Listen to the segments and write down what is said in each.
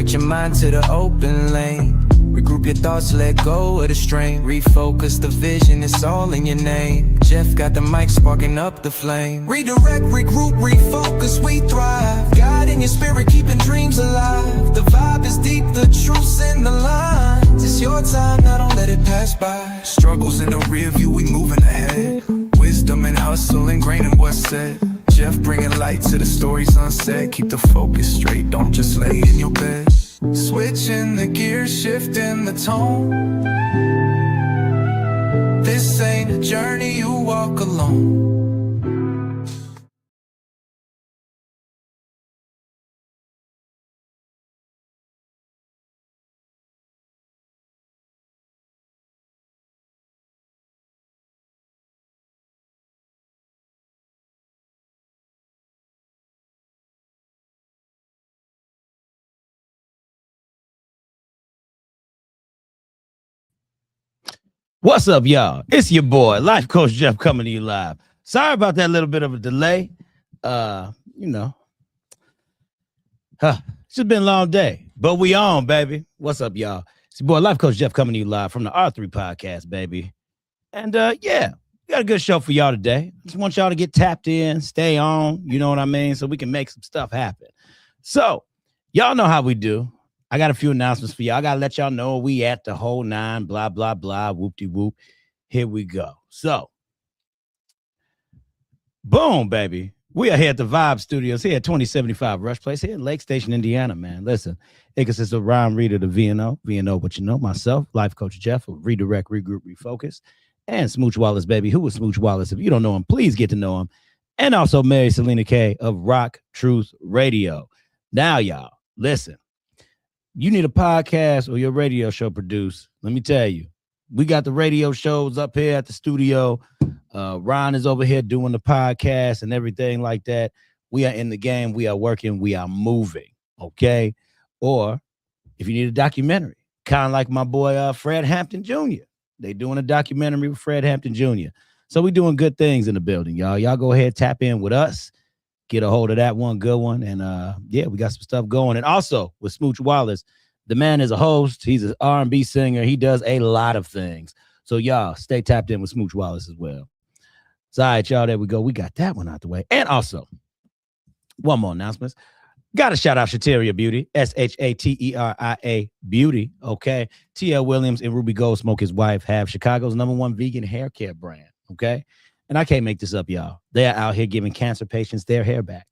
Redirect your mind to the open lane. Regroup your thoughts, let go of the strain. Refocus the vision, it's all in your name. Jeff got the mic sparking up the flame. Redirect, regroup, refocus, we thrive. God in your spirit, keeping dreams alive. The vibe is deep, the truth's in the lines. It's your time, now don't let it pass by. Struggles in the rear view, we moving ahead. Wisdom and hustle ingrained in what's said. Jeff bringing light to the stories unsaid. Keep the focus straight, don't just lay in your bed. Switching the gears, shifting the tone. This ain't a journey you walk alone. What's up, y'all? It's your boy, Life Coach Jeff, coming to you live. Sorry about that little bit of a delay. It's just been a long day, but we on, baby. What's up, y'all? It's your boy, Life Coach Jeff, coming to you live from the R3 podcast, baby. And we got a good show for y'all today. Just want y'all to get tapped in, stay on, you know what I mean, so we can make some stuff happen. So, y'all know how we do. I got a few announcements for y'all. I got to let y'all know we at the whole nine, blah, blah, blah, whoop-de-whoop. Here we go. So, boom, baby. We are here at the Vibe Studios here at 2075 Rush Place here in Lake Station, Indiana, man. Listen, it consists of Ryan Reeder, the VNO, what you know, myself, Life Coach Jeff of Redirect, Regroup, Refocus, and Smooch Wallace, baby. Who is Smooch Wallace? If you don't know him, please get to know him. And also Mary Selena K of Rock Truth Radio. Now, y'all, listen. You need a podcast or your radio show produced. Let me tell you, we got the radio shows up here at the studio. Ron is over here doing the podcast and everything like that. We are in the game. We are working. We are moving. Okay. Or if you need a documentary, kind of like my boy Fred Hampton Jr. They doing a documentary with Fred Hampton Jr. So we doing good things in the building, y'all. Y'all go ahead, tap in with us. Get a hold of that one, good one. And we got some stuff going. And also with Smooch Wallace, the man is a host. He's an R&B singer. He does a lot of things. So y'all stay tapped in with Smooch Wallace as well. So all right, y'all, there we go. We got that one out the way. And also, one more announcement. Got to shout out Shateria Beauty, Shateria Beauty, okay? T.L. Williams and Ruby Goldsmoke, his wife, have Chicago's #1 vegan hair care brand, okay? And I can't make this up, y'all. They're out here giving cancer patients their hair back.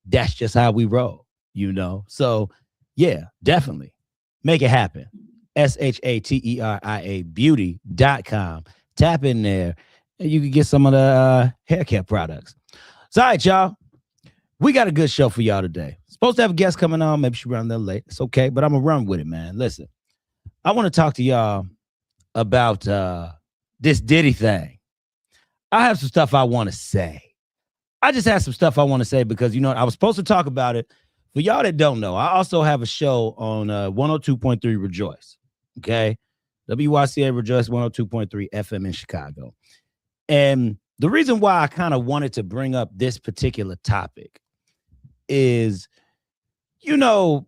That's just how we roll, you know? So, yeah, definitely. Make it happen. Shateria Beauty.com. Tap in there, and you can get some of the hair care products. So, all right, y'all. We got a good show for y'all today. Supposed to have a guest coming on. Maybe she run a little late. It's okay, but I'm going to run with it, man. Listen, I want to talk to y'all about this Diddy thing. I have some stuff I want to say. I just have some stuff I want to say because, you know, I was supposed to talk about it. For y'all that don't know, I also have a show on 102.3 Rejoice, okay? WYCA Rejoice 102.3 FM in Chicago. And the reason why I kind of wanted to bring up this particular topic is, you know,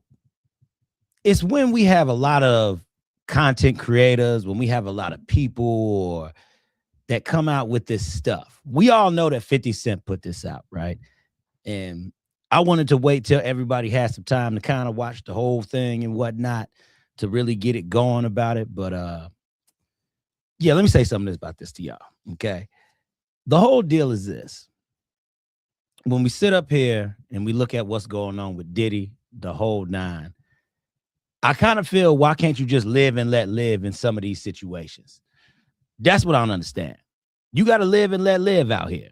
it's when we have a lot of content creators, when we have a lot of people that come out with this stuff. We all know that 50 Cent put this out, right? And I wanted to wait till everybody had some time to kind of watch the whole thing and whatnot to really get it going about it. But let me say something about this to y'all, okay? The whole deal is this. When we sit up here and we look at what's going on with Diddy, the whole nine, I kind of feel, why can't you just live and let live in some of these situations? That's what I don't understand. You got to live and let live out here.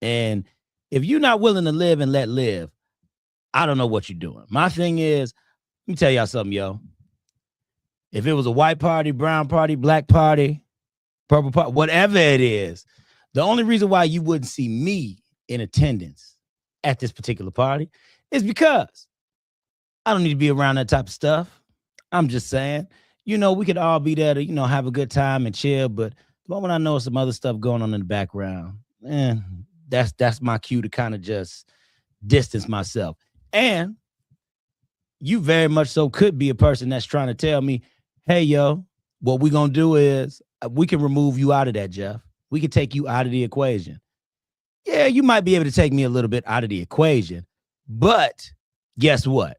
And if you're not willing to live and let live, I don't know what you're doing. My thing is, let me tell y'all something, yo. If it was a white party, brown party, black party, purple party, whatever it is, the only reason why you wouldn't see me in attendance at this particular party is because I don't need to be around that type of stuff. I'm just saying. You know, we could all be there to, you know, have a good time and chill. But the moment I know some other stuff going on in the background, that's my cue to kind of just distance myself. And you very much so could be a person that's trying to tell me, hey, yo, what we gonna do is we can remove you out of that, Jeff. We can take you out of the equation. Yeah, you might be able to take me a little bit out of the equation, but guess what?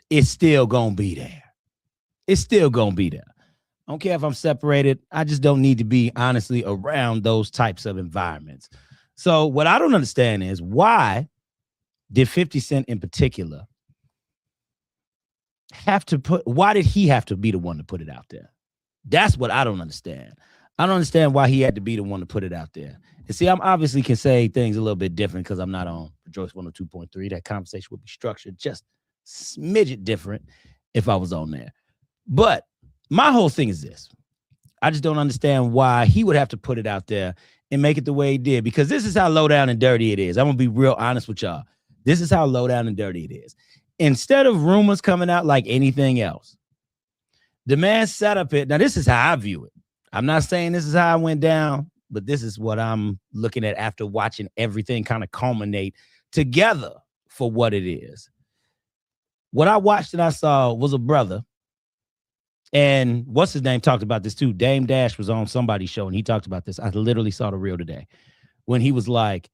It's still gonna be there. It's still gonna be there. I don't care if I'm separated. I just don't need to be honestly around those types of environments. So what I don't understand is why did 50 Cent in particular why did he have to be the one to put it out there? That's what I don't understand. I don't understand why he had to be the one to put it out there. And see, I'm obviously can say things a little bit different because I'm not on Rejoice 102.3. That conversation would be structured just smidget different if I was on there. But my whole thing is this. I just don't understand why he would have to put it out there and make it the way he did, because this is how low down and dirty it is. I'm going to be real honest with y'all. This is how low down and dirty it is. Instead of rumors coming out like anything else, the man set up it. Now, this is how I view it. I'm not saying this is how I went down, but this is what I'm looking at after watching everything kind of culminate together for what it is. What I watched and I saw was a brother, and what's his name talked about this too. Dame Dash was on somebody's show, and he talked about this. I literally saw the reel today when he was like,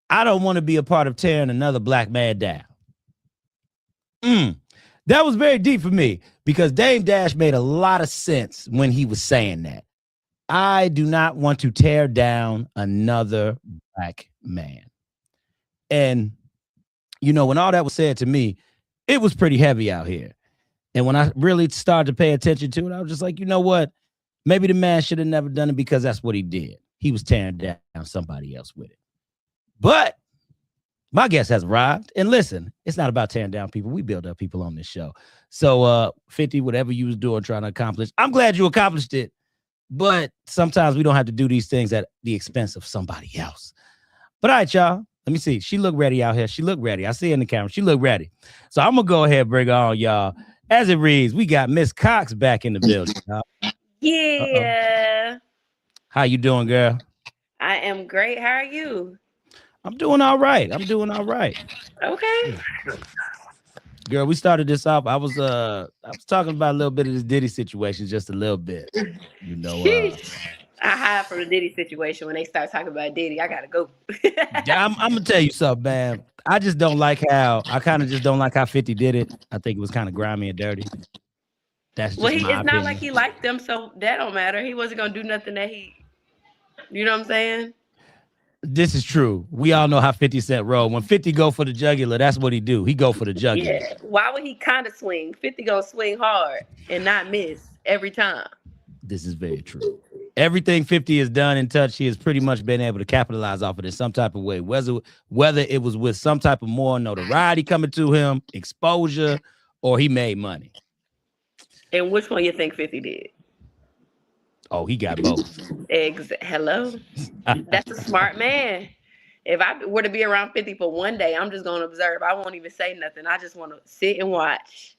I don't want to be a part of tearing another black man down. That was very deep for me because Dame Dash made a lot of sense when he was saying that. I do not want to tear down another black man. And, you know, when all that was said to me, it was pretty heavy out here. And when I really started to pay attention to it, I was just like, you know what? Maybe the man should have never done it because that's what he did. He was tearing down somebody else with it. But my guest has arrived. And listen, it's not about tearing down people. We build up people on this show. So 50, whatever you was doing, trying to accomplish, I'm glad you accomplished it. But sometimes we don't have to do these things at the expense of somebody else. But all right, y'all. Let me see. She looked ready out here. She looked ready. I see her in the camera. She looked ready. So I'm going to go ahead and bring her on, y'all. As it reads, we got Ms.Coxxx back in the building. Yeah. How you doing, girl? I am great. How are you? I'm doing all right. I'm doing all right. Okay. Girl, we started this off. I was talking about a little bit of this Diddy situation, just a little bit. You know, I hide from the Diddy situation when they start talking about Diddy. I gotta go. I'm gonna tell you something, man. I just don't like how 50 did it. I think it was kind of grimy and dirty. That's just my it's opinion. not like he liked them, so that don't matter. He wasn't gonna do nothing that you know what I'm saying? This is true. We all know how 50 Cent roll. When 50 go for the jugular, that's what he do. He go for the jugular. Yeah. Why would he kind of swing? 50 gonna swing hard and not miss every time. This is very true. Everything 50 has done and touched, he has pretty much been able to capitalize off of it in some type of way. Whether it was with some type of more notoriety coming to him, exposure, or he made money. And which one you think 50 did? Oh, he got both. Hello? That's a smart man. If I were to be around 50 for one day, I'm just going to observe. I won't even say nothing. I just want to sit and watch.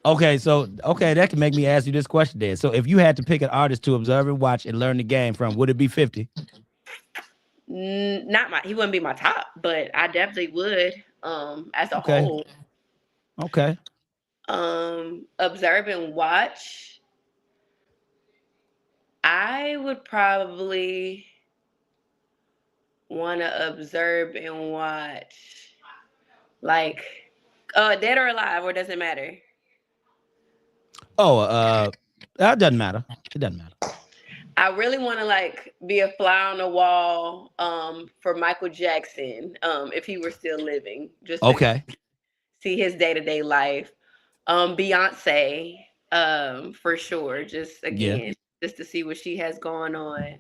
Okay, that can make me ask you this question then. So if you had to pick an artist to observe and watch and learn the game from, would it be 50? He wouldn't be my top, but I definitely would as a whole. Okay. Observe and watch. I would probably want to observe and watch, like, Dead or Alive, or does it matter? Oh, that doesn't matter. It doesn't matter. I really want to be a fly on the wall for Michael Jackson if he were still living. Just to see his day-to-day life. Beyonce for sure. Just again. Just to see what she has going on.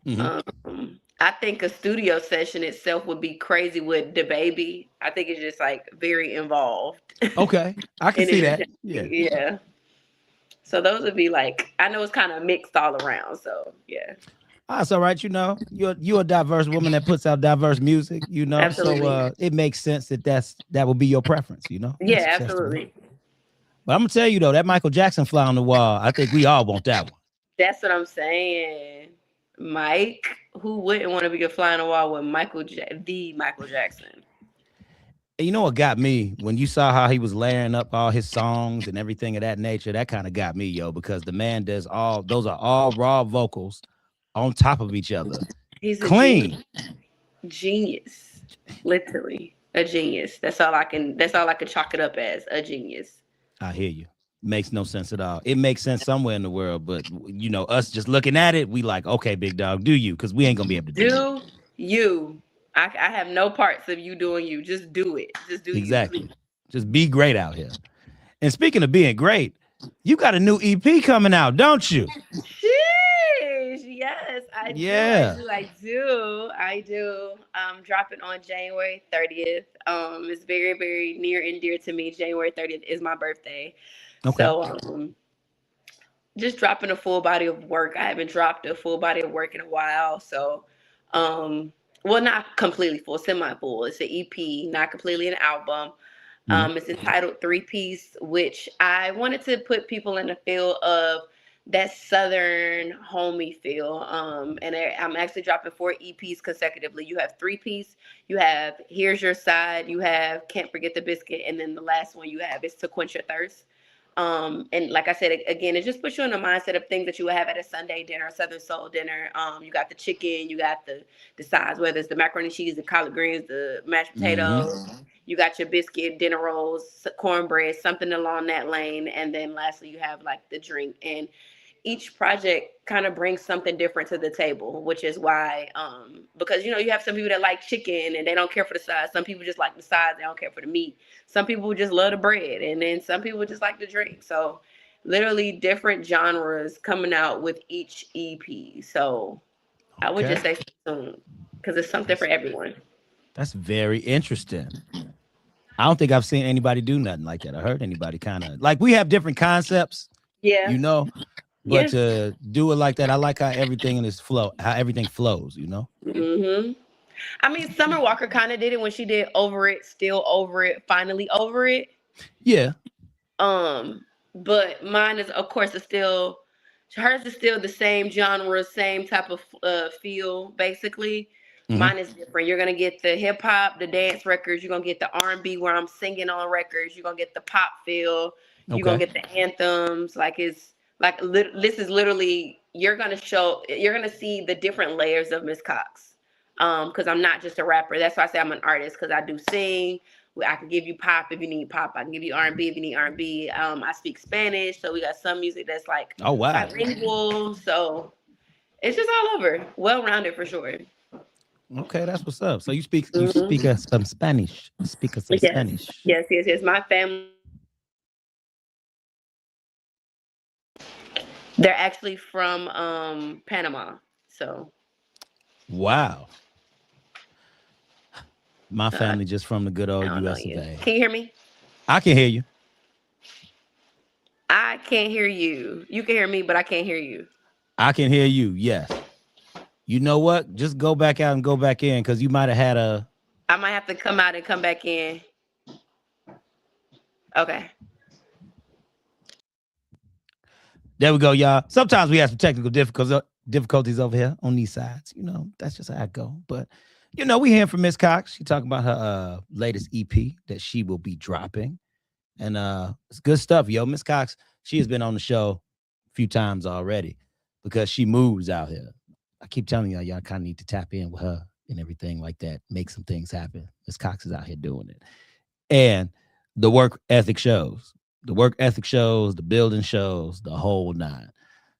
Mm-hmm. I think a studio session itself would be crazy with DaBaby. I think it's just very involved. Okay, I can see that. Yeah. So those would be I know it's kind of mixed all around. So yeah. That's all right. You know, you're a diverse woman that puts out diverse music. You know, absolutely. So it makes sense that would be your preference. You know. Yeah, absolutely. But I'm gonna tell you though, that Michael Jackson fly on the wall. I think we all want that one. That's what I'm saying. Mike, who wouldn't want to be a fly on the wall with the Michael Jackson? And you know what got me when you saw how he was layering up all his songs and everything of that nature? That kind of got me, yo, because the man does all those are all raw vocals on top of each other. He's a Clean. genius, literally a genius. That's all I can chalk it up as, a genius. I hear you. Makes no sense at all. It makes sense somewhere in the world, but you know, us just looking at it, we like, okay, big dog, do you? Because we ain't gonna be able to do it. Do you? I have no parts of you doing you. Just do it. Just do you, please. Exactly. Just be great out here. And speaking of being great, you got a new EP coming out, don't you? Sheesh. Yes, I do. Yeah. I do. Dropping on January 30th. It's very, very near and dear to me. January 30th is my birthday. Okay. So just dropping a full body of work. I haven't dropped a full body of work in a while. So well, not completely full, semi-full. It's an EP, not completely an album. It's entitled Three Piece, which I wanted to put people in the feel of that Southern homey feel. I'm actually dropping 4 EPs consecutively. You have Three Piece, you have Here's Your Side, you have Can't Forget the Biscuit, and then the last one you have is To Quench Your Thirst. And like I said, again, it just puts you in the mindset of things that you would have at a Sunday dinner, a Southern soul dinner. You got the chicken, you got the sides, whether it's the macaroni and cheese, the collard greens, the mashed potatoes. You got your biscuit, dinner rolls, cornbread, something along that lane. And then lastly, you have like the drink. And each project kind of brings something different to the table, which is why, because, you have some people that like chicken and they don't care for the sides. Some people just like the sides. They don't care for the meat. Some people just love the bread. And then some people just like the drink. So literally different genres coming out with each EP. So I would just say soon, because it's something for everyone. That's very interesting. I don't think I've seen anybody do nothing like that. I heard anybody kind of like, we have different concepts, Yeah. but to do it like that, I like how everything in this flow, how everything flows, I mean, Summer Walker kind of did it when she did Over It, Still Over It, Finally Over It. Yeah. But mine is, of course, hers is still the same genre, same type of feel, basically. Mine is different. You're gonna get the hip hop, the dance records. You're gonna get the R&B where I'm singing on records. You're gonna get the pop feel. You're gonna get the anthems. Like this is literally, you're gonna see the different layers of Ms.Coxxx. Because I'm not just a rapper. That's why I say I'm an artist, because I do sing. I can give you pop if you need pop. I can give you R&B if you need R&B. I speak Spanish, so we got some music that's like bilingual. So it's just all over, well-rounded for sure. Okay, that's what's up. So you speak some Spanish. Spanish. Yes. My family, they're actually from Panama. So wow. My family just from the good old US of A. Can you hear me? I can hear you. I can't hear you. You can hear me, but I can't hear you. I can hear you, yes. You know what? Just go back out and go back in, because you might have had I might have to come out and come back in. Okay. There we go, y'all. Sometimes we have some technical difficulties over here on these sides. That's just how I go. But, we hearing from Ms.Coxxx. She talking about her latest EP that she will be dropping. And it's good stuff, yo. Ms.Coxxx, she has been on the show a few times already because she moves out here. I keep telling y'all kind of need to tap in with her and everything like that. Make some things happen. Ms.Coxxx is out here doing it. And the work ethic shows. The work ethic shows, the building shows, the whole nine.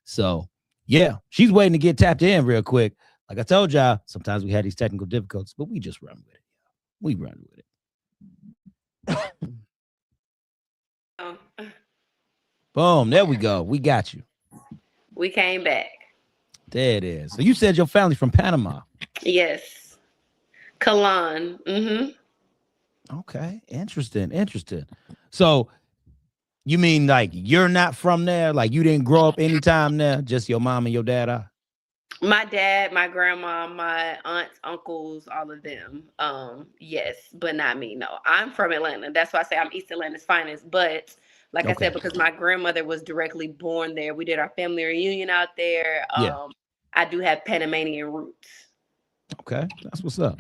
So, yeah, she's waiting to get tapped in real quick. Like I told y'all, sometimes we had these technical difficulties, but we just run with it. We run with it. Boom, there we go. We got you. We came back. There it is. So you said your family's from Panama. Yes. Colon. Okay. Interesting. So you mean like you're not from there? Like you didn't grow up anytime there? Just your mom and your dad are? My dad, my grandma, my aunts, uncles, all of them. Yes, but not me. No, I'm from Atlanta. That's why I say I'm East Atlanta's finest. But like I said, because my grandmother was directly born there, we did our family reunion out there. I do have Panamanian roots. Okay, that's what's up.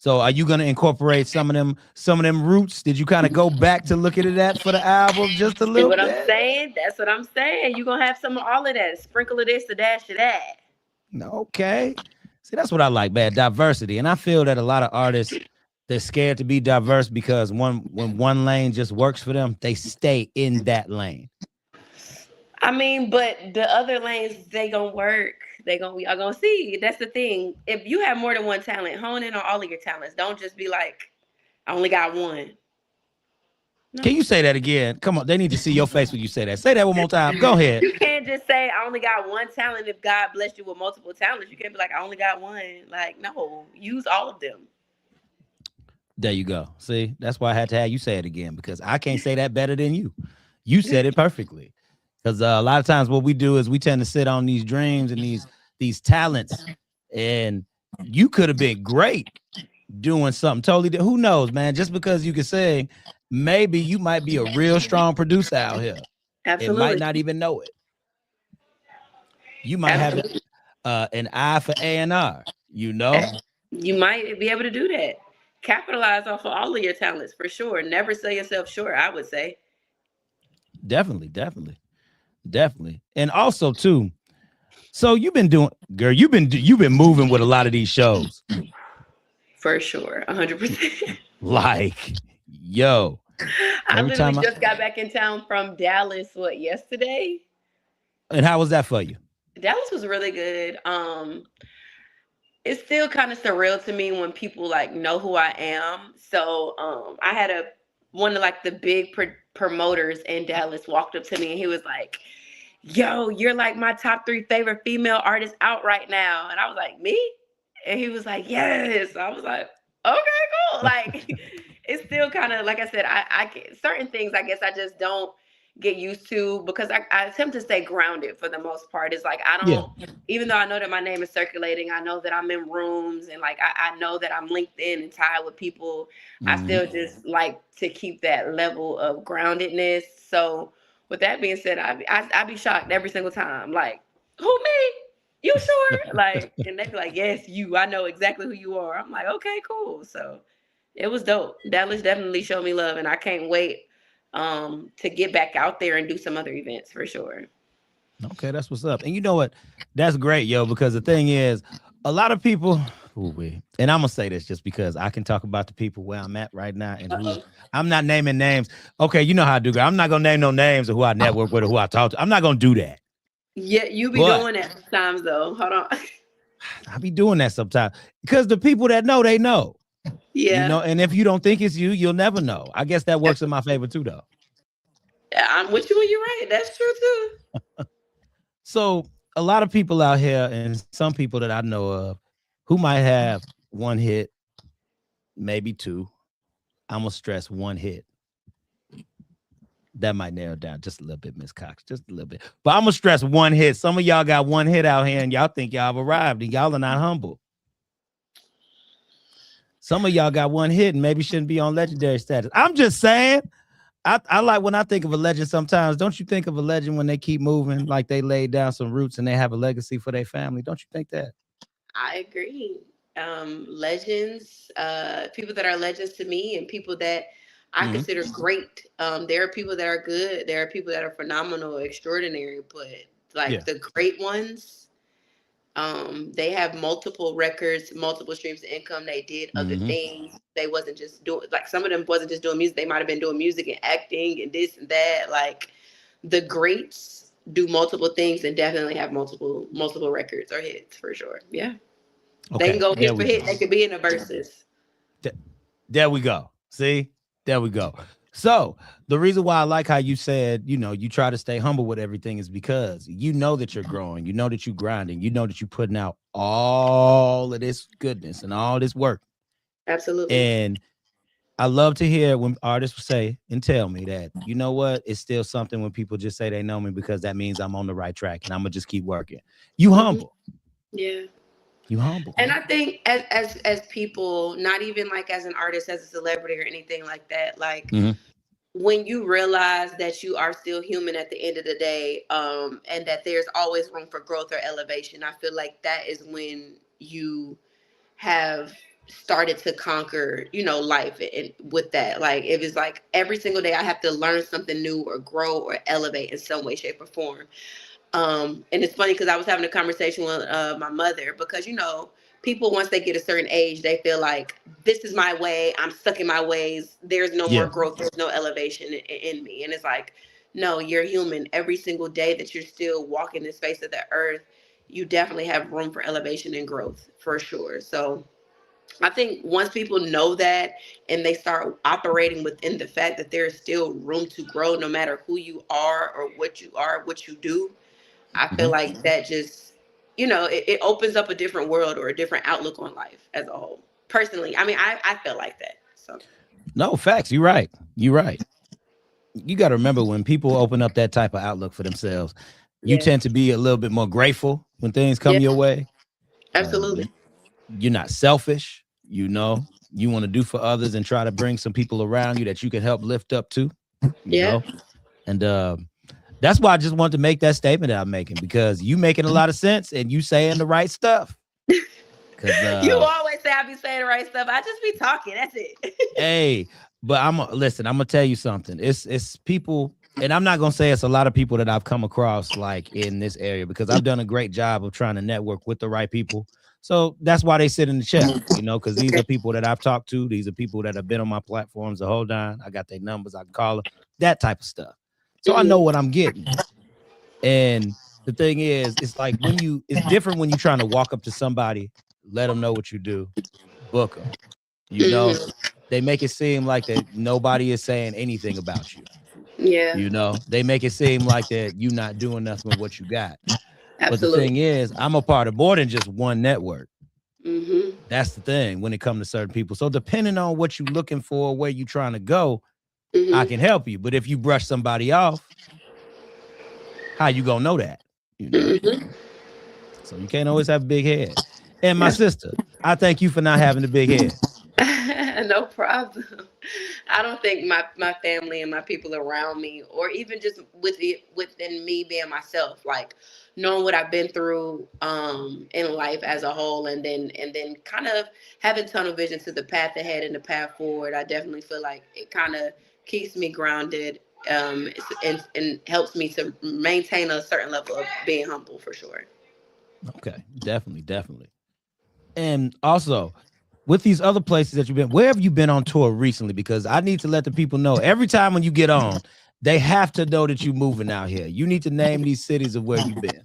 So are you gonna incorporate some of them roots? Did you kind of go back to look at it for the album just a See little what I'm bit? saying? That's what I'm saying. You're gonna have some of all of that. Sprinkle of this, a dash of that. Okay. See, that's what I like, man. Diversity. And I feel that a lot of artists, they're scared to be diverse because when one lane just works for them, they stay in that lane. I mean, but the other lanes, they gonna work. Y'all gonna see. That's the thing. If you have more than one talent, hone in on all of your talents. Don't just be like, I only got one. No. Can you say that again? Come on, they need to see your face when you say that. Say that one more time. Go ahead. You can't just say I only got one talent if God blessed you with multiple talents. You can't be like, I only got one. Like, no, use all of them. There you go. See, that's why I had to have you say it again because I can't say that better than you. You said it perfectly. Because a lot of times what we do is we tend to sit on these dreams and these talents, and you could have been great doing something totally different. Who knows, man? Just because you can sing, maybe you might be a real strong producer out here. Absolutely. It might not even know it. You might have an eye for A&R, you know? You might be able to do that. Capitalize off of all of your talents for sure. Never sell yourself short, I would say. Definitely. And also too, so you've been doing, girl, you've been moving with a lot of these shows. For sure, 100%. Like, yo. I literally just got back in town from Dallas, yesterday? And how was that for you? Dallas was really good. It's still kind of surreal to me when people like know who I am. So I had one of like the big promoters in Dallas walked up to me and he was like, yo, you're like my top 3 favorite female artists out right now. And I was like, me? And he was like, yes. I was like, okay, cool. Like, it's still kind of, like I said, I certain things I guess I just don't get used to because I attempt to stay grounded for the most part. It's like I don't, even though I know that my name is circulating, I know that I'm in rooms and like I know that I'm linked in and tied with people. I still just like to keep that level of groundedness. So with that being said, I be shocked every single time. Like, who, me? You sure? Like, and they be like, yes, you. I know exactly who you are. I'm like, okay, cool. So it was dope. Dallas definitely showed me love, and I can't wait to get back out there and do some other events for sure. Okay, that's what's up. And you know what? That's great, yo, because the thing is, a lot of people, and I'm gonna say this just because I can talk about the people where I'm at right now and who I'm not naming names. Okay, you know how I do. I'm not gonna name no names of who I network with or who I talk to. I'm not gonna do that. Yeah, you be doing that sometimes though. Hold on. I be doing that sometimes because the people that know, they know. Yeah. You know, and if you don't think it's you, you'll never know. I guess that works in my favor too, though. Yeah, I'm with you when you're right. That's true too. So a lot of people out here and some people that I know of who might have one hit, maybe 2. I'm gonna stress one hit. That might narrow down just a little bit, Ms.Coxxx, just a little bit. But I'm gonna stress one hit. Some of y'all got one hit out here and y'all think y'all have arrived and y'all are not humble. Some of y'all got one hit and maybe shouldn't be on legendary status. I'm just saying. I like when I think of a legend sometimes. Don't you think of a legend when they keep moving, like they laid down some roots and they have a legacy for their family? Don't you think that? I agree. Legends, people that are legends to me and people that I consider great. There are people that are good. There are people that are phenomenal, extraordinary, but like the great ones, they have multiple records, multiple streams of income. They did other things. They wasn't just doing, like, some of them wasn't just doing music. They might have been doing music and acting and this and that. Like, the greats do multiple things and definitely have multiple records or hits for sure. Yeah. Okay. They can go hit for hit. They could be in the verses. There we go. See? There we go. So the reason why I like how you said, you know, you try to stay humble with everything is because you know that you're growing. You know that you're grinding. You know that you're putting out all of this goodness and all this work. Absolutely. And I love to hear when artists say and tell me that, you know what, it's still something when people just say they know me because that means I'm on the right track and I'm gonna just keep working. You humble. Yeah. You humble. And I think as people, not even like as an artist, as a celebrity or anything like that, like when you realize that you are still human at the end of the day, and that there's always room for growth or elevation, I feel like that is when you have started to conquer, life and with that. Like it was like every single day I have to learn something new or grow or elevate in some way, shape, or form. And it's funny because I was having a conversation with my mother because, people, once they get a certain age, they feel like this is my way. I'm stuck in my ways. There's no more Yeah. growth. There's no elevation in me. And it's like, no, you're human. Every single day that you're still walking this face of the earth, you definitely have room for elevation and growth for sure. So I think once people know that and they start operating within the fact that there is still room to grow no matter who you are, what you do, I feel Mhm. like that just, it opens up a different world or a different outlook on life as a whole. Personally, I mean, I feel like that. So, No, facts. You're right. You're right. You got to remember when people open up that type of outlook for themselves, you yeah. tend to be a little bit more grateful when things come Yeah, your way. absolutely. You're not selfish. You want to do for others and try to bring some people around you that you can help lift up to. You Yeah. know, and that's why I just wanted to make that statement that I'm making because you making a lot of sense and you saying the right stuff. Because You always say I be saying the right stuff. I just be talking. That's it. hey, but listen, I'm gonna tell you something. It's people, and I'm not gonna say it's a lot of people that I've come across like in this area because I've done a great job of trying to network with the right people. So that's why they sit in the chair, because these are people that I've talked to. These are people that have been on my platforms the whole time. I got their numbers, I can call them, that type of stuff. So I know Mhm. what I'm getting. And the thing is, it's like it's different when you're trying to walk up to somebody, let them know what you do, book them. You know, Mhm. they make it seem like that nobody is saying anything about you. Yeah. They make it seem like that you're not doing nothing with what you got. But the Absolutely. thing is, I'm a part of more than just one network. Mhm. That's the thing when it comes to certain people. So depending on what you're looking for, where you're trying to go, I Mhm. can help you. But if you brush somebody off, how you gonna know that? You know. Mhm. So you can't always have a big head. And my Yeah. sister, I thank you for not having a big head. No problem. I don't think my family and my people around me, or even just within me being myself, like knowing what I've been through in life as a whole, and then kind of having tunnel vision to the path ahead and the path forward. I definitely feel like it kind of keeps me grounded, and helps me to maintain a certain level of being humble for sure. Okay, definitely, definitely. And also, with these other places that you've been, where have you been on tour recently? Because I need to let the people know every time when you get on, they have to know that you're moving out here. You need to name these cities of where you've been.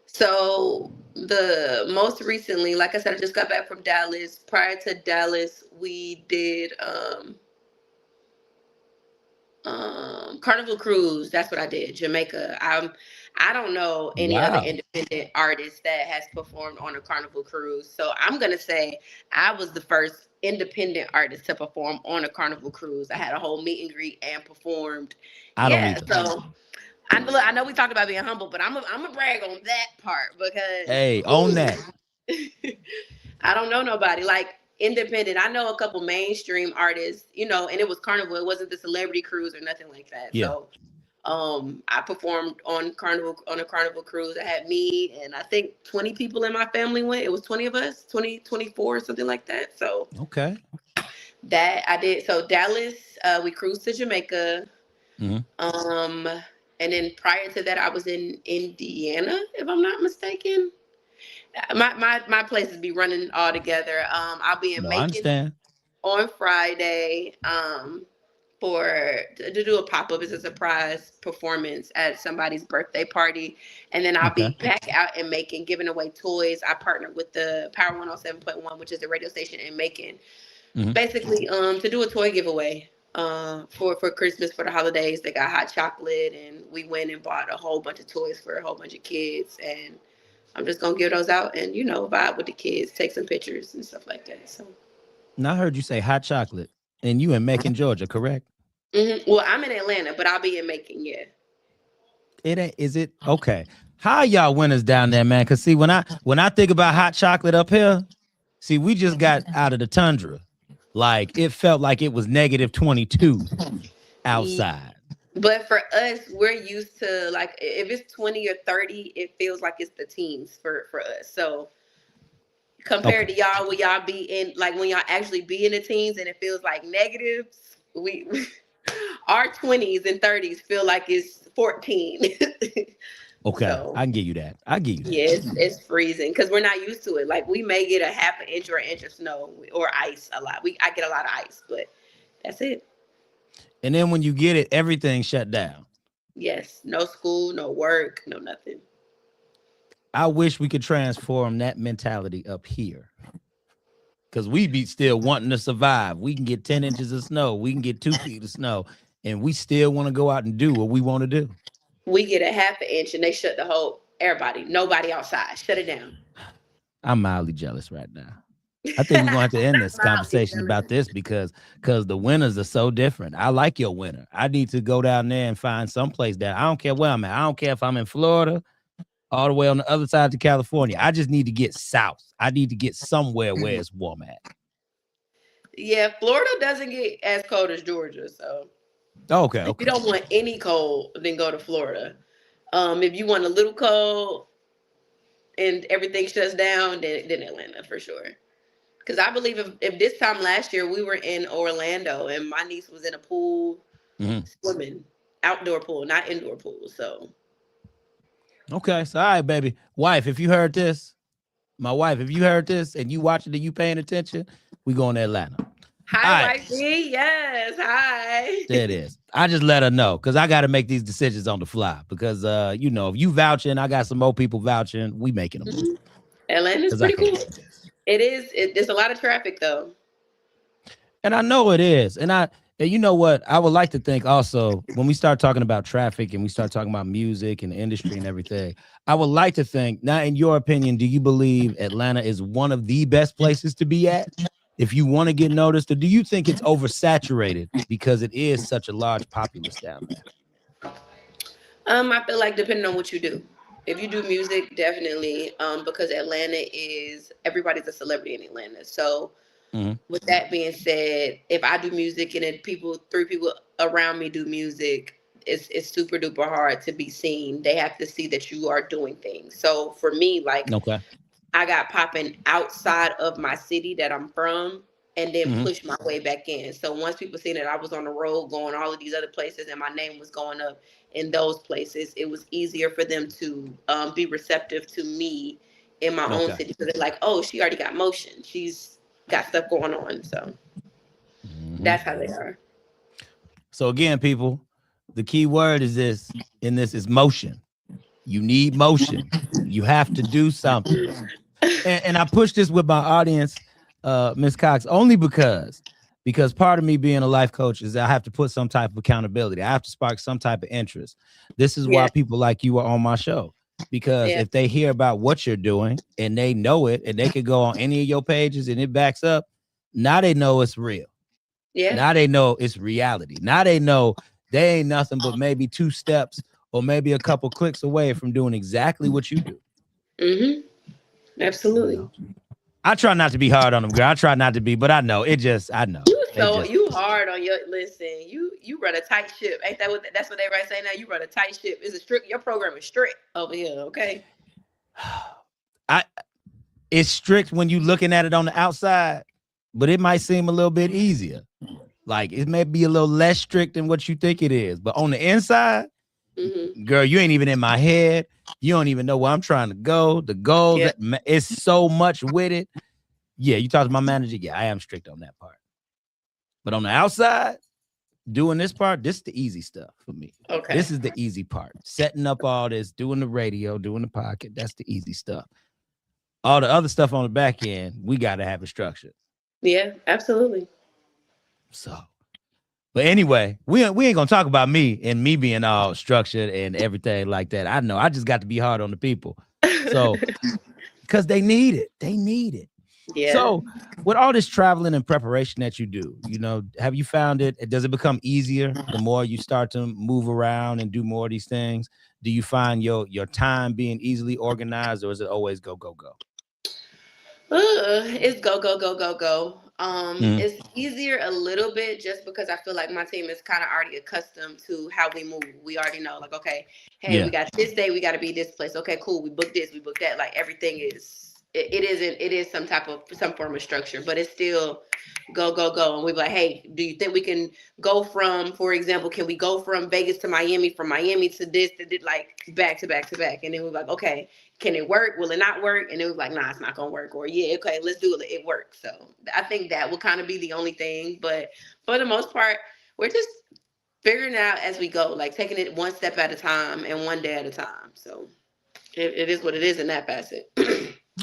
So the most recently, like I said, I just got back from Dallas. Prior to Dallas, we did Carnival Cruise. That's what I did. Jamaica. I don't know any other Wow. independent artist that has performed on a Carnival Cruise. So I'm gonna say I was the first independent artist to perform on a Carnival Cruise. I had a whole meet and greet and performed. I don't Yeah, either. so I know we talked about being humble, but I'm a brag on that part because Hey, own ooh, that. I don't know nobody like independent. I know a couple mainstream artists, and it was Carnival. It wasn't the celebrity cruise or nothing like that. Yeah. So, I performed on a Carnival cruise. I had me and I think 20 people in my family went. It was 20 of us, 20, 24, something like that. So Okay. that I did. So Dallas, we cruised to Jamaica. Mhm. Um, and then prior to that, I was in Indiana, if I'm not mistaken. My places be running all together. I'll be in No, I Macon understand. on Friday, to do a pop up as a surprise performance at somebody's birthday party, and then I'll Okay. be back out in Macon giving away toys. I partnered with the Power 107.1, which is the radio station in Macon, Mhm. basically to do a toy giveaway for Christmas, for the holidays. They got hot chocolate, and we went and bought a whole bunch of toys for a whole bunch of kids, and I'm just gonna give those out and vibe with the kids, take some pictures and stuff like that. So, Now I heard you say hot chocolate, and you in Macon, Georgia, correct? well, I'm in Atlanta, but I'll be in Macon. Yeah. It ain't. Is it okay? How y'all winners down there, man? Cause see, when I think about hot chocolate up here, see, we just got out of the tundra. Like it felt like it was -22 outside. But for us, we're used to, like, if it's 20 or 30, it feels like it's the teens for us. So compared to y'all, when y'all be in, like when y'all actually be in the teens and it feels like negatives. We our 20s and 30s feel like it's 14. Okay, So I can give you that. I give you that. yeah, it's freezing because we're not used to it. Like we may get a half an inch or an inch of snow or ice a lot. I get a lot of ice, but that's it. And then when you get it, everything shut down. Yes, no school, no work, no nothing. I wish we could transform that mentality up here. Because we be still wanting to survive. We can get 10 inches of snow. We can get 2 feet of snow. And we still want to go out and do what we want to do. We get a half an inch and they shut the whole everybody, nobody outside. Shut it down. I'm mildly jealous right now. I think we're going to have to end this conversation about this because the winters are so different. I like your winter. I need to go down there and find someplace that I don't care where I'm at. I don't care if I'm in Florida, all the way on the other side of California. I just need to get south. I need to get somewhere where it's warm at. Yeah, Florida doesn't get as cold as Georgia, so Okay. if you don't want any cold, then go to Florida. If you want a little cold and everything shuts down, then Atlanta for sure. Because I believe if this time last year we were in Orlando and my niece was in a pool swimming, outdoor pool, not indoor pool. So okay, so all right, baby. Wife, if you heard this, my wife, if you heard this and you watching it, you paying attention, we going to Atlanta. Hi, wifey. Yes, hi. There it is. I just let her know because I got to make these decisions on the fly because, you know, if you vouching, I got some more people vouching, we making a move. Atlanta's pretty cool. It is. There's a lot of traffic, though. And I know it is. And you know what? I would like to think also when we start talking about traffic and we start talking about music and the industry and everything, I would like to think, now, in your opinion, do you believe Atlanta is one of the best places to be at if you want to get noticed? Or do you think it's oversaturated because it is such a large populace down there? I feel like depending on what you do. If you do music, definitely, because Atlanta everybody's a celebrity in Atlanta. So with that being said, if I do music and three people around me do music, it's super duper hard to be seen. They have to see that you are doing things. So for me, like, I got popping outside of my city that I'm from and then push my way back in. So once people seen that I was on the road going all of these other places and my name was going up in those places, it was easier for them to be receptive to me in my own city. So they're like, oh, she already got motion. She's got stuff going on. So that's how they are. So again, people, the key word is this motion. You need motion. You have to do something. And I push this with my audience, Ms.Coxxx, only because part of me being a life coach is that I have to put some type of accountability. I have to spark some type of interest. This is why people like you are on my show. Because if they hear about what you're doing and they know it and they could go on any of your pages and it backs up, now they know it's real. Yeah. Now they know it's reality. Now they know they ain't nothing but maybe 2 steps or maybe a couple clicks away from doing exactly what you do. Absolutely. You know? I try not to be hard on them, girl. I try not to be, but I know. I know. You hard on you run a tight ship. Ain't that's what everybody say now? You run a tight ship. Your program is strict over here, okay? It's strict when you looking at it on the outside, but it might seem a little bit easier. Like it may be a little less strict than what you think it is, but on the inside, girl, you ain't even in my head. You don't even know where I'm trying to go. The goal, it's so much with it. Yeah, you talk to my manager. Yeah, I am strict on that part. But on the outside, doing this part, this is the easy stuff for me. Okay. This is the easy part. Setting up all this, doing the radio, doing the podcast, that's the easy stuff. All the other stuff on the back end, we got to have it structured. Yeah, absolutely. So, but anyway, we ain't going to talk about me and me being all structured and everything like that. I know I just got to be hard on the people. So, because they need it. They need it. Yeah. So with all this traveling and preparation that you do, you know, have you found does it become easier the more you start to move around and do more of these things? Do you find your time being easily organized, or is it always go, go, go? It's go, go, go, go, go. It's easier a little bit just because I feel like my team is kind of already accustomed to how we move. We already know, like, we got this day, we got to be this place. Okay, cool. We booked this, we booked that. Like everything is it is some form of structure, but it's still go. And we're like, hey, do you think we can go from, for example, can we go from Vegas to Miami, from Miami to this, like back to back to back? And then we're like, okay, can it work? Will it not work? And it was like, nah, it's not gonna work. Or yeah, okay, let's do it. It works. So I think that will kind of be the only thing. But for the most part, we're just figuring it out as we go, like taking it one step at a time and one day at a time. So it is what it is in that facet.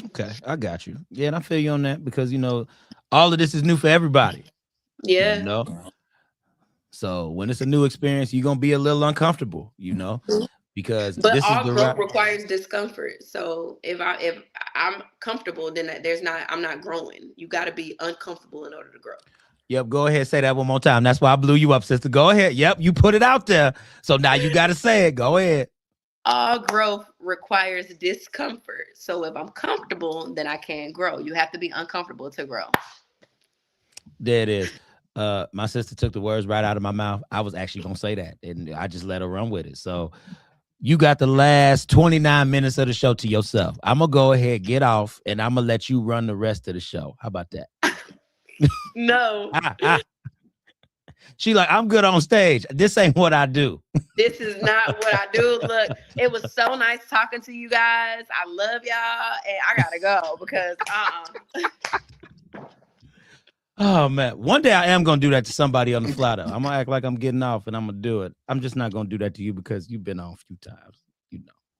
Okay, I got you. Yeah, and I feel you on that because all of this is new for everybody. Yeah. So when it's a new experience, you're gonna be a little uncomfortable, because But this is all the growth requires discomfort. So if I'm comfortable, then I'm not growing. You got to be uncomfortable in order to grow. Yep, go ahead, say that one more time. That's why I blew you up, sister. Go ahead. Yep, you put it out there. So now you got to say it. Go ahead. All growth requires discomfort. So if I'm comfortable, then I can grow. You have to be uncomfortable to grow. There it is. My sister took the words right out of my mouth. I was actually gonna say that, and I just let her run with it. So you got the last 29 minutes of the show to yourself. I'm gonna go ahead, get off, and I'm gonna let you run the rest of the show. How about that? No. She like, I'm good on stage. This ain't what I do. This is not what I do. Look, it was so nice talking to you guys. I love y'all, and I gotta go because Oh man, one day I am gonna do that to somebody on the fly though. I'm gonna act like I'm getting off, and I'm gonna do it. I'm just not gonna do that to you because you've been on a few times.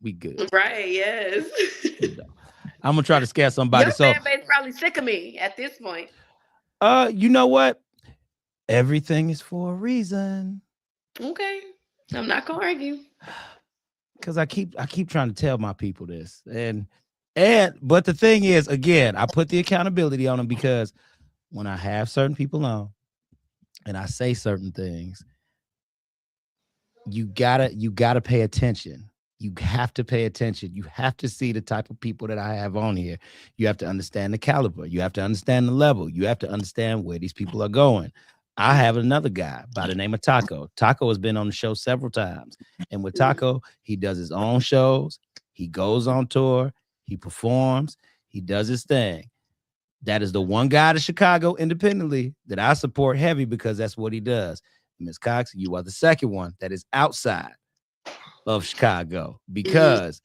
We good. Right? Yes. I'm gonna try to scare somebody. Your fan base probably sick of me at this point. You know what? Everything is for a reason. Okay, I'm not gonna argue. Because I keep trying to tell my people this, but the thing is, again, I put the accountability on them because when I have certain people on, and I say certain things, you gotta pay attention. You have to pay attention. You have to see the type of people that I have on here. You have to understand the caliber. You have to understand the level. You have to understand where these people are going. I have another guy by the name of Taco. Taco has been on the show several times. And with Taco, he does his own shows. He goes on tour. He performs. He does his thing. That is the one guy to Chicago independently that I support heavy because that's what he does. Ms.Coxxx, you are the second one that is outside of Chicago because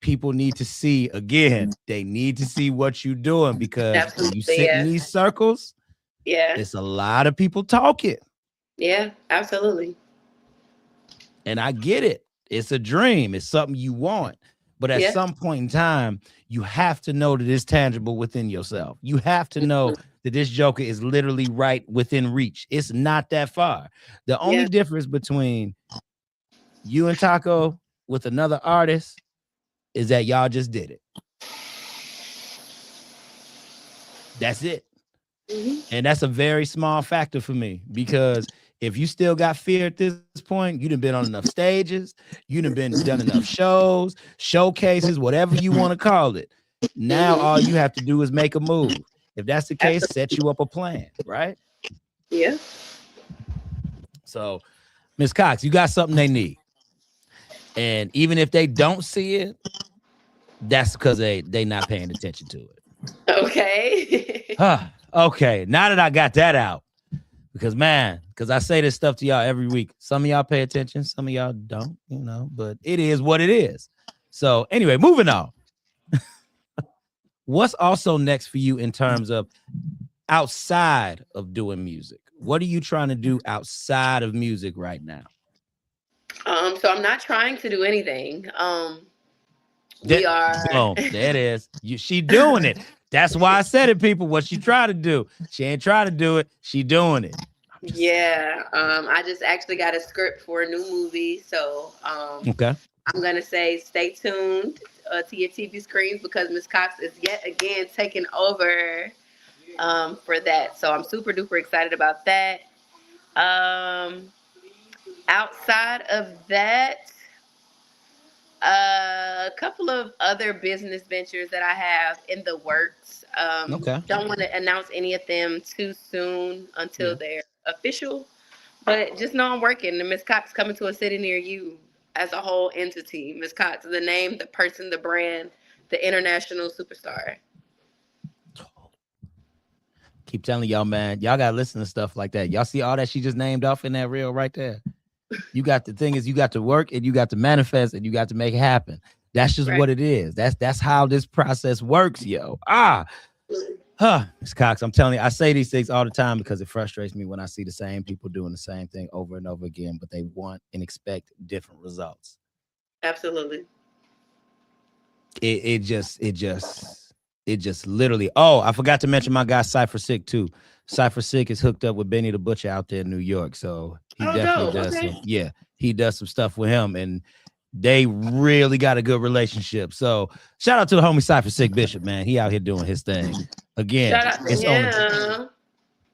people need to see, again, they need to see what you're doing because when you sit in these circles, it's a lot of people talking. Yeah, absolutely. And I get it. It's a dream. It's something you want. But at some point in time, you have to know that it's tangible within yourself. You have to know that this joker is literally right within reach. It's not that far. The only difference between you and Taco with another artist is that y'all just did it. That's it. And that's a very small factor for me because if you still got fear at this point, you done been on enough stages, you done done enough shows, showcases, whatever you want to call it. Now all you have to do is make a move. If that's the case, set you up a plan, right? Yeah. So, Ms.Coxxx, you got something they need. And even if they don't see it, that's because they not paying attention to it. Okay. Okay, now that I got that out, because I say this stuff to y'all every week. Some of y'all pay attention, some of y'all don't, but it is what it is. So anyway, moving on. What's also next for you in terms of outside of doing music? What are you trying to do outside of music right now? So I'm not trying to do anything. There it is. She doing it. That's why I said it, people. What she try to do. She ain't trying to do it. She doing it. Yeah. I just actually got a script for a new movie. So okay. I'm gonna say stay tuned to your TV screens because Ms.Coxxx is yet again taking over for that. So I'm super duper excited about that. Outside of that, a couple of other business ventures that I have in the works. Don't want to announce any of them too soon until they're official, but just know I'm working. The Ms.Coxxx coming to a city near you as a whole entity. Ms.Coxxx, the name, the person, the brand, the international superstar. Keep telling y'all, man. Y'all gotta listen to stuff like that. Y'all see all that she just named off in that reel right there. You got the thing is you got to work and you got to manifest and you got to make it happen. That's just what it is. That's how this process works, yo. Ms.Coxxx, I'm telling you, I say these things all the time because it frustrates me when I see the same people doing the same thing over and over again, but they want and expect different results. Absolutely. It just literally. Oh, I forgot to mention my guy Cypher Sick too. Cypher Sick is hooked up with Benny the Butcher out there in New York, so he definitely does some. Yeah, he does some stuff with him, and they really got a good relationship. So shout out to the homie Cypher Sick Bishop, man. He out here doing his thing. Again, shout out to him.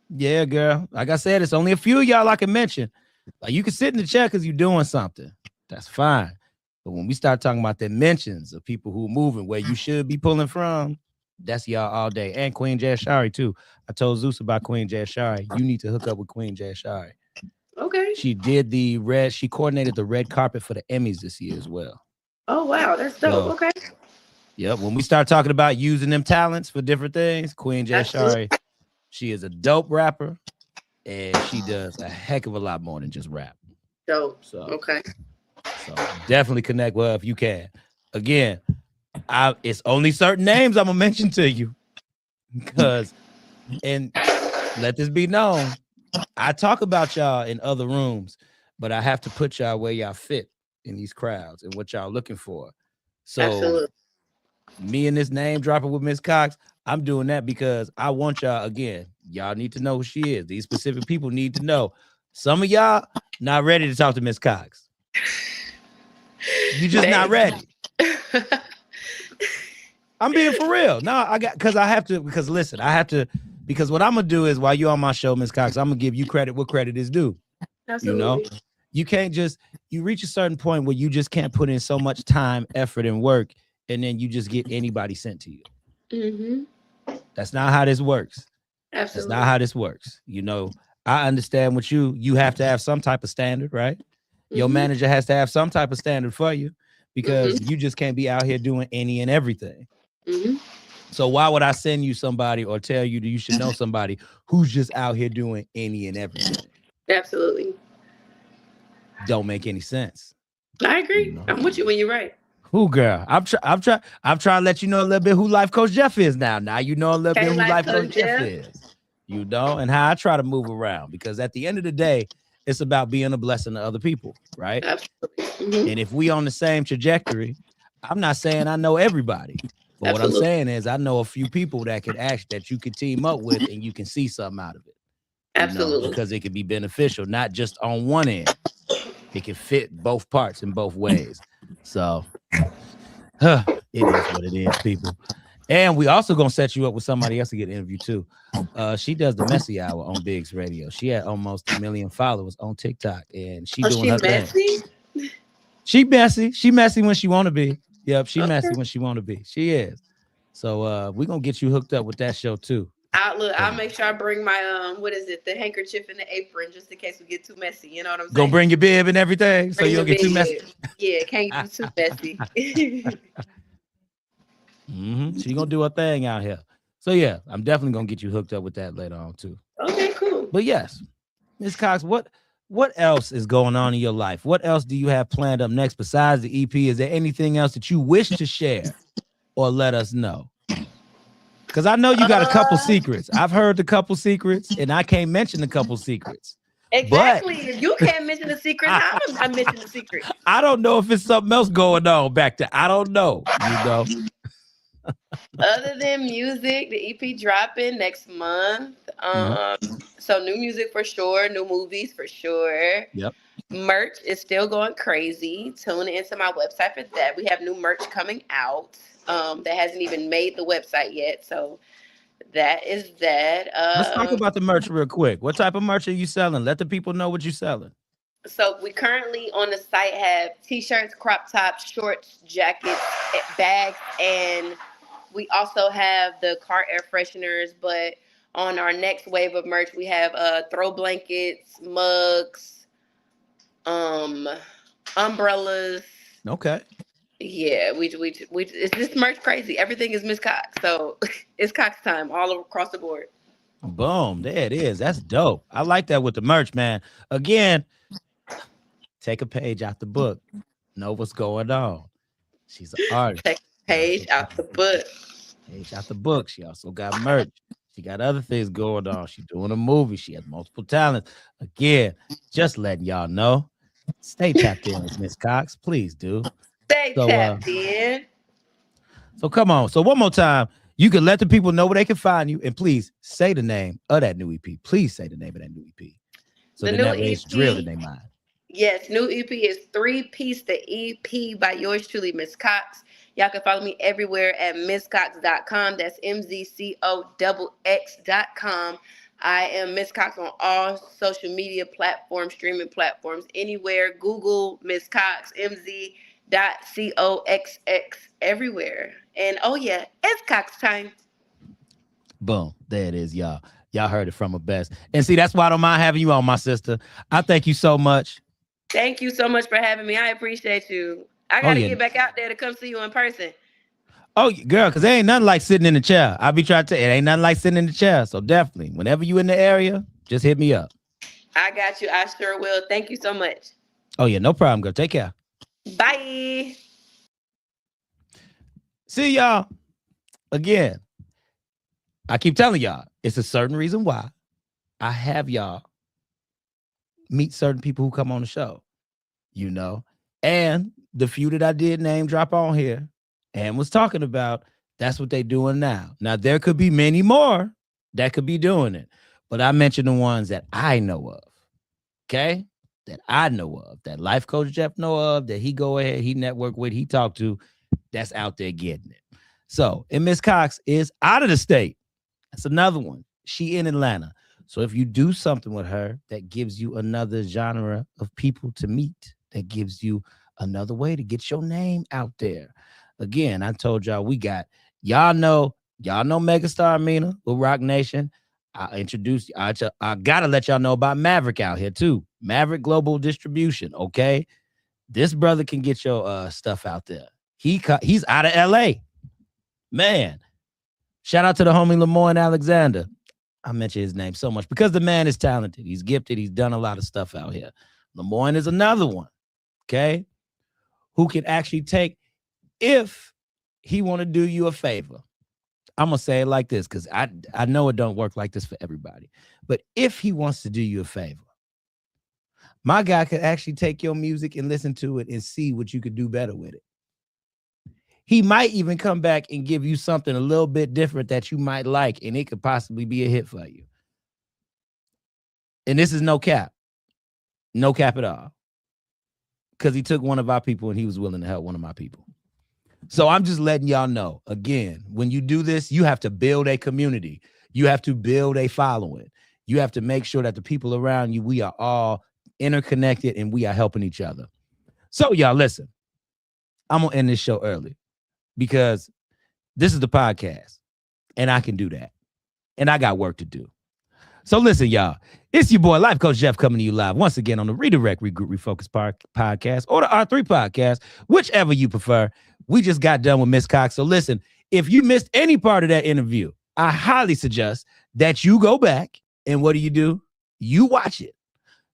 Yeah, girl. Like I said, it's only a few of y'all I can mention. Like you can sit in the chair because you're doing something. That's fine. But when we start talking about the mentions of people who are moving where you should be pulling from, that's y'all all day. And Queen Jashari too. I told Zeus about Queen Jashari. You need to hook up with Queen Jashari. Okay. She coordinated the red carpet for the Emmys this year as well. Oh, wow. That's dope. So, okay. Yep. When we start talking about using them talents for different things, Queen Jashari, she is a dope rapper and she does a heck of a lot more than just rap. Dope. So, okay. So definitely connect with her if you can. Again, it's only certain names I'm gonna mention to you because, and let this be known, I talk about y'all in other rooms, but I have to put y'all where y'all fit in these crowds and what y'all looking for. So absolutely. Me and this name dropping with Ms.Coxxx, I'm doing that because I want y'all, again, y'all need to know who she is. These specific people need to know. Some of y'all not ready to talk to Ms.Coxxx. You just not ready. I'm being for real. No, because what I'm gonna do is while you're on my show, Ms.Coxxx, I'm gonna give you credit what credit is due. Absolutely. You know, you can't you reach a certain point where you just can't put in so much time, effort, and work, and then you just get anybody sent to you. Mm-hmm. That's not how this works. Absolutely. That's not how this works. You know, I understand what you have to have some type of standard, right? Mm-hmm. Your manager has to have some type of standard for you because you just can't be out here doing any and everything. Mm-hmm. So why would I send you somebody or tell you that you should know somebody who's just out here doing any and everything? Absolutely. Don't make any sense. I agree. You know? I'm with you when you're right. Who, girl? I'm trying to let you know a little bit who Life Coach Jeff is now. Now you know a little bit who Life Coach Jeff is. You know, and how I try to move around because at the end of the day, it's about being a blessing to other people, right? Absolutely. Mm-hmm. And if we on the same trajectory, I'm not saying I know everybody. But what I'm saying is I know a few people that you could team up with and you can see something out of it. Absolutely. Because it could be beneficial, not just on one end. It can fit both parts in both ways. So it is what it is, people. And we also gonna set you up with somebody else to get an interview too. She does the Messy Hour on Biggs Radio. She had almost 1 million followers on TikTok, and she doing her thing. She messy. She messy when she want to be. Yep, she messy when she want to be. She is. So we're gonna get you hooked up with that show too. I'll make sure I bring my the handkerchief and the apron just in case we get too messy. You know what I'm saying? Gonna bring your bib and everything so you don't get too messy. Yeah, can't get too messy. She's gonna do her thing out here. So yeah, I'm definitely gonna get you hooked up with that later on too. Okay, cool. But yes, Ms.Coxxx, what else is going on in your life? What else do you have planned up next besides the EP? Is there anything else that you wish to share or let us know? Because I know you got a couple secrets. I've heard the couple secrets, and I can't mention the couple secrets. Exactly. If you can't mention the secrets, I'm mentioning the secrets. I don't know if it's something else going on back there. I don't know. You know. Other than music, the EP dropping next month. So new music for sure, new movies for sure. Yep. Merch is still going crazy. Tune into my website for that. We have new merch coming out that hasn't even made the website yet. So that is that. Let's talk about the merch real quick. What type of merch are you selling? Let the people know what you're selling. So we currently on the site have t-shirts, crop tops, shorts, jackets, bags, and we also have the car air fresheners. But on our next wave of merch, we have throw blankets, mugs, umbrellas. Okay. Yeah, we it's just merch crazy. Everything is Ms.Coxxx, so it's Coxxx time all across the board. Boom. There it is. That's dope. I like that with the merch, man. Again, take a page out the book. Know what's going on. She's an artist. Take a page out the book. Page out the book. She also got merch. She got other things going on. She's doing a movie. She has multiple talents. Again, just letting y'all know. Stay tapped in with Ms.Coxxx. Please do. Stay tapped in. So come on. So one more time, you can let the people know where they can find you. And please say the name of that new EP. Please say the name of that new EP. So the that way it's drilled in their mind. Yes, new EP is 3-Piece the EP by yours truly, Ms.Coxxx. Y'all can follow me everywhere at Ms.Coxxx.com. That's MZCOXX.com. I am Ms.Coxxx on all social media platforms, streaming platforms, anywhere. Google Ms.Coxxx, MZ.COXX, everywhere. And oh yeah, it's Cox time. Boom. There it is, y'all. Y'all heard it from her best. And see, that's why I don't mind having you on, my sister. I thank you so much. Thank you so much for having me. I appreciate you. I got to get back out there to come see you in person. Oh, girl, because there ain't nothing like sitting in the chair. I be trying to tell you, it ain't nothing like sitting in the chair. So definitely, whenever you in the area, just hit me up. I got you. I sure will. Thank you so much. Oh, yeah, no problem, girl. Take care. Bye. See y'all. Again, I keep telling y'all, it's a certain reason why I have y'all meet certain people who come on the show, you know, and the few that I did name drop on here and was talking about, that's what they doing now. Now, there could be many more that could be doing it, but I mentioned the ones that I know of, okay? That I know of, that Life Coach Jeff know of, that he go ahead, he network with, he talk to, that's out there getting it. So, and Ms.Coxxx is out of the state. That's another one. She in Atlanta. So if you do something with her that gives you another genre of people to meet, that gives you another way to get your name out there. Again, I told y'all we got, y'all know Megastar Mina with Rock Nation. I introduced, I gotta let y'all know about Maverick out here too. Maverick Global Distribution, okay? This brother can get your stuff out there. He's out of LA. Man, shout out to the homie Lemoyne Alexander. I mention his name so much because the man is talented. He's gifted. He's done a lot of stuff out here. Lemoyne is another one, okay, who can actually take, if he want to do you a favor. I'm going to say it like this because I know it don't work like this for everybody. But if he wants to do you a favor, my guy could actually take your music and listen to it and see what you could do better with it. He might even come back and give you something a little bit different that you might like, and it could possibly be a hit for you. And this is no cap. No cap at all. Because he took one of our people and he was willing to help one of my people. So I'm just letting y'all know, again, when you do this, you have to build a community. You have to build a following. You have to make sure that the people around you, we are all interconnected and we are helping each other. So y'all, listen, I'm going to end this show early because this is the podcast and I can do that. And I got work to do. So listen, y'all, it's your boy, Life Coach Jeff, coming to you live once again on the Redirect, Regroup, Refocus podcast or the R3 podcast, whichever you prefer. We just got done with Ms.Coxxx. So listen, if you missed any part of that interview, I highly suggest that you go back and what do? You watch it.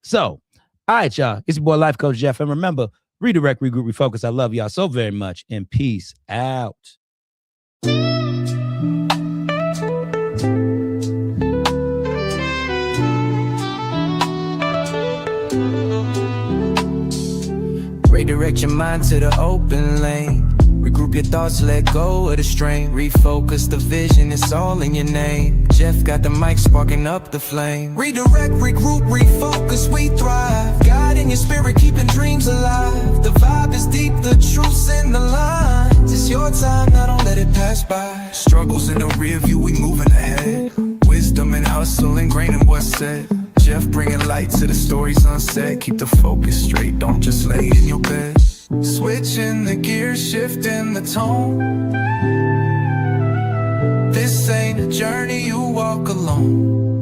So, all right, y'all, it's your boy, Life Coach Jeff. And remember, Redirect, Regroup, Refocus. I love y'all so very much and peace out. Redirect your mind to the open lane. Regroup your thoughts, let go of the strain. Refocus the vision, it's all in your name. Jeff got the mic sparking up the flame. Redirect, regroup, refocus, we thrive. God in your spirit, keeping dreams alive. The vibe is deep, the truth's in the lines. It's your time, now don't let it pass by. Struggles in the rear view, we moving ahead. Wisdom and hustle ingrained in what's said. Jeff bringing light to the stories unsaid. Keep the focus straight, don't just lay in your bed. Switching the gears, shifting the tone. This ain't a journey you walk alone.